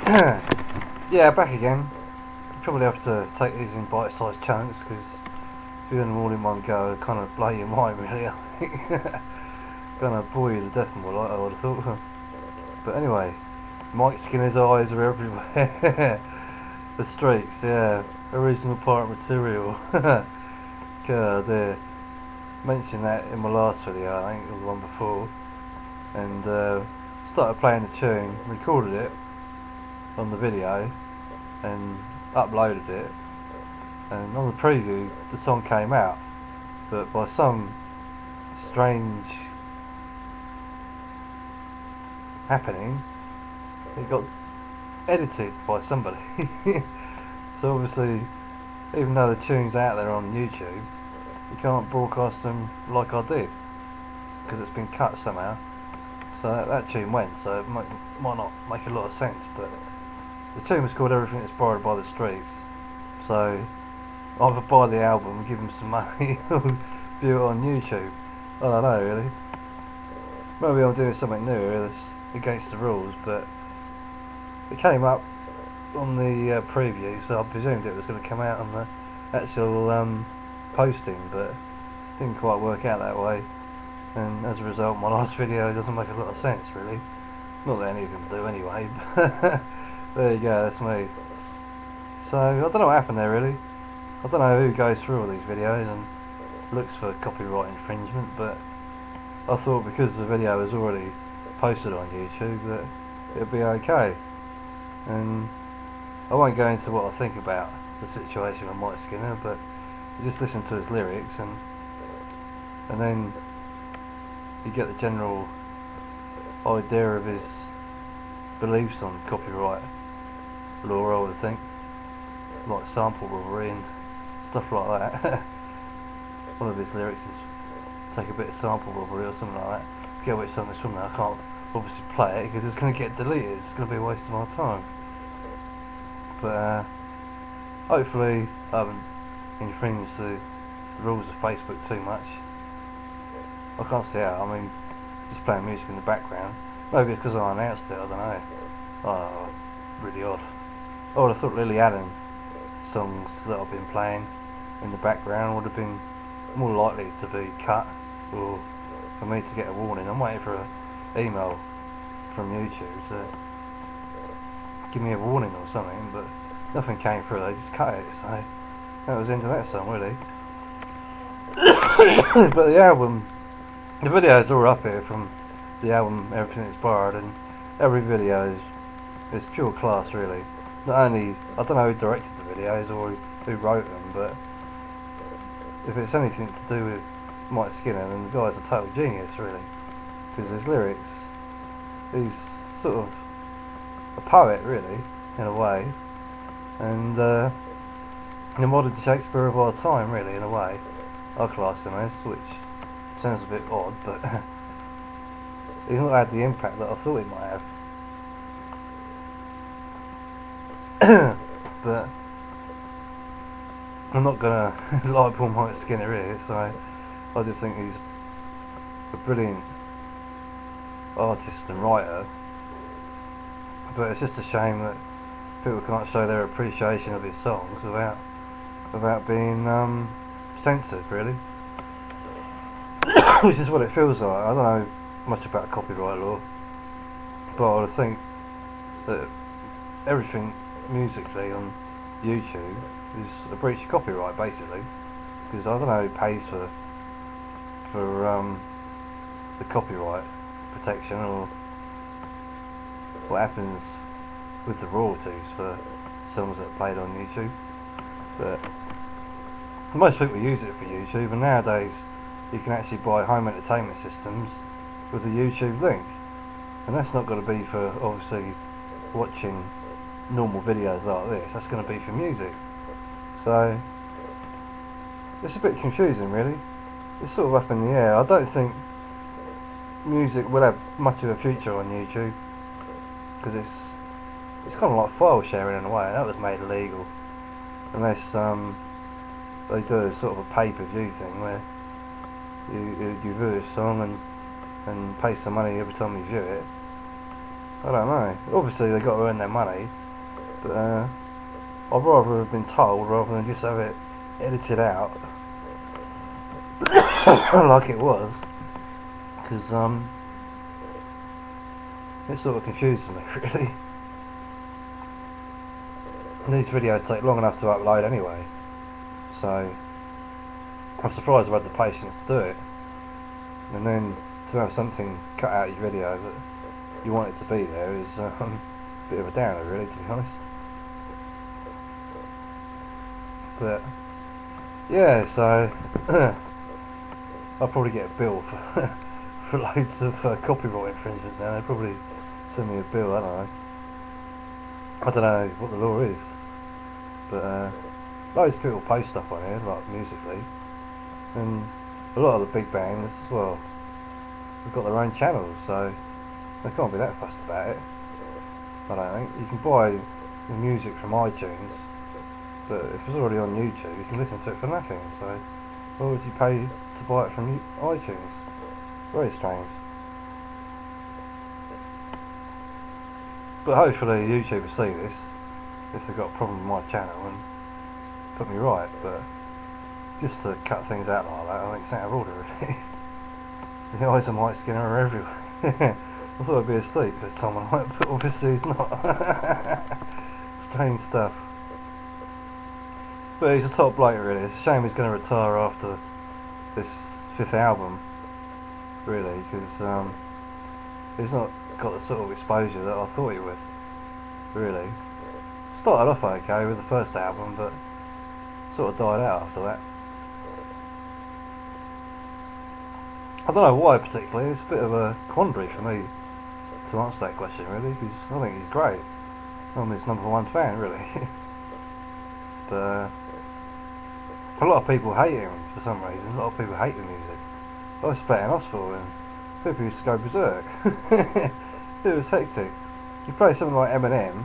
Yeah, back again. Probably have to take these in bite-sized chunks because if you do them all in one go, it kind of blow your mind really. I think. Gonna bore you to death more like I would have thought. But anyway, Mike Skinner's eyes are everywhere. The streaks, yeah, original pirate material. God, mentioned that in my last video, I think it was the one before, and started playing the tune, recorded it on the video, and uploaded it. And on the preview, the song came out, but by some strange happening, it got edited by somebody. So obviously, even though the tune's out there on YouTube, you can't broadcast them like I did because it's been cut somehow. So that tune went. So it might not make a lot of sense, but the tune was called "Everything That's Borrowed by the Streets." So either buy the album and give them some money, or view it on YouTube. I don't know really. Maybe I'm doing something new here that's against the rules, but it came up on the preview, so I presumed it was going to come out on the actual posting, but it didn't quite work out that way, and as a result my last video doesn't make a lot of sense really. Not that any of them do anyway, but there you go, that's me. So I don't know what happened there really. I don't know who goes through all these videos and looks for copyright infringement, but I thought because the video was already posted on YouTube that it'd be okay. And I won't go into what I think about the situation with Mike Skinner, but you just listen to his lyrics and then you get the general idea of his beliefs on copyright law, I would think, like sample robbery and stuff like that. One of his lyrics is take a bit of sample robbery or something like that. I forget which song it's from now. I can't obviously play it because it's going to get deleted. It's going to be a waste of my time. But hopefully I haven't infringed the rules of Facebook too much. I can't see how. I mean, just playing music in the background. Maybe it's because I announced it, I don't know. Oh, really odd. I would have thought Lily Allen songs that I've been playing in the background would have been more likely to be cut, or for me to get a warning. I'm waiting for an email from YouTube to give me a warning or something, but nothing came through. They just cut it, so that was the end of that song really. But the videos are all up here from the album Everything That's Borrowed, and every video is pure class really. Not only, I don't know who directed the videos or who wrote them, but if it's anything to do with Mike Skinner, then the guy's a total genius really, because his lyrics, he's sort of a poet really, in a way, and the modern Shakespeare of our time really, in a way, I class him as, which sounds a bit odd, but he's not had the impact that I thought he might have. But I'm not gonna like Paul Mike Skinner here, so I just think he's a brilliant artist and writer. But it's just a shame that people can't show their appreciation of his songs without being censored, really. Which is what it feels like. I don't know much about copyright law, but I think that everything musically on YouTube is a breach of copyright, basically, because I don't know who pays for the copyright protection, or what happens with the royalties for songs that are played on YouTube. But most people use it for YouTube, and nowadays you can actually buy home entertainment systems with a YouTube link, and that's not going to be for obviously watching normal videos like this. That's going to be for music. So it's a bit confusing really. It's sort of up in the air. I don't think music will have much of a future on YouTube, because it's kind of like file sharing in a way, and that was made illegal unless they do a sort of a pay-per-view thing where you view a song and pay some money every time you view it. I don't know. Obviously they got to earn their money, but I'd rather have been told rather than just have it edited out like it was, because it sort of confuses me really. And these videos take long enough to upload anyway, so I'm surprised I've had the patience to do it, and then to have something cut out of your video that you want it to be there is a bit of a downer really, to be honest. But yeah, so I'll probably get a bill for for loads of copyright infringements now. They'll probably send me a bill, I don't know what the law is, but loads of people post stuff on here, like Musically, and a lot of the big bands, well, they've got their own channels, so they can't be that fussed about it. I don't think. You can buy the music from iTunes, but if it's already on YouTube, you can listen to it for nothing, so why would you pay to buy it from iTunes? Very strange. But hopefully YouTube will see this, if they've got a problem with my channel, and put me right, but just to cut things out like that, I think it's out of order really. The eyes of Mike Skinner are everywhere. I thought I'd be asleep this time of night, but obviously he's not. Strange stuff. But he's a top bloke really. It's a shame he's going to retire after this 5th album, really, because he's not got the sort of exposure that I thought he would, really. Started off okay with the first album, but sort of died out after that. I don't know why particularly. It's a bit of a quandary for me to answer that question really, because I think he's great. I'm his #1 fan really. But a lot of people hate him for some reason. A lot of people hate the music. I was in hospital and people used to go berserk. It was hectic. You play something like Eminem,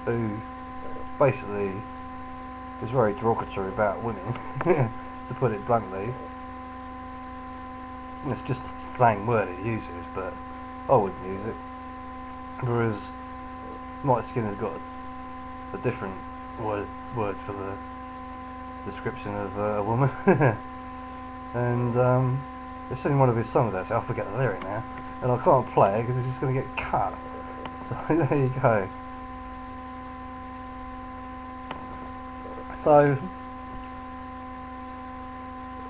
who basically is very derogatory about women, to put it bluntly. It's just a slang word it uses, but I wouldn't use it. Whereas Mike Skinner's got a different word for the description of a woman. And it's in one of his songs actually, I forget the lyric now, and I can't play it because it's just going to get cut. So there you go. So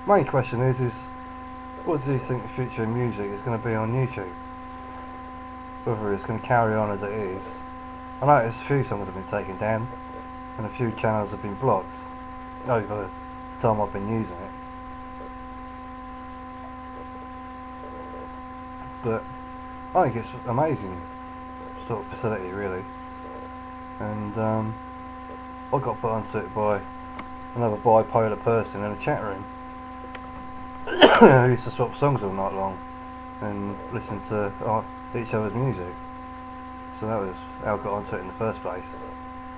main question is what do you think the future of music is going to be on YouTube? Whether it's going to carry on as it is. I noticed a few songs have been taken down and a few channels have been blocked over the time I've been using it. But I think it's amazing sort of facility really, and I got put onto it by another bipolar person in a chat room who used to swap songs all night long and listen to each other's music. So that was how I got onto it in the first place,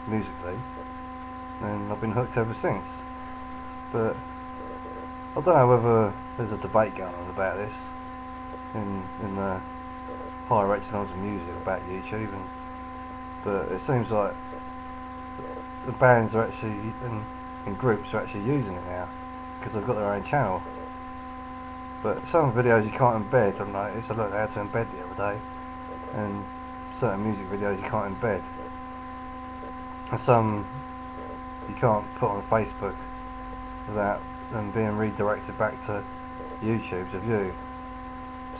Musically, and I've been hooked ever since. But I don't know whether there's a debate going on about this in the higher echelons of music about YouTube, but it seems like the bands are actually and groups are actually using it now because they've got their own channel. But some videos you can't embed. I've noticed. I learned how to embed the other day, and certain music videos you can't embed, and some you can't put on Facebook without them being redirected back to YouTube to view.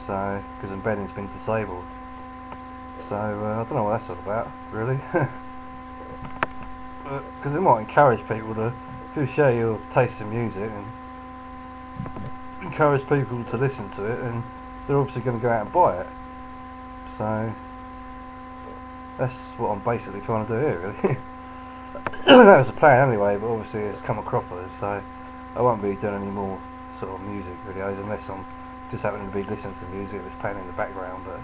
So, because embedding's been disabled. So I don't know what that's all about, really. Because it might encourage people to, if you share your taste in music and encourage people to listen to it, and they're obviously going to go out and buy it. So that's what I'm basically trying to do here, really. That was the plan anyway, but obviously it's come a cropper, so I won't be doing any more sort of music videos unless I'm just happening to be listening to music that's playing in the background, but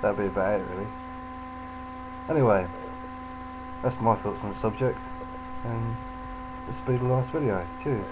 that'll be about it really. Anyway, that's my thoughts on the subject, and this will be the last video. Cheers.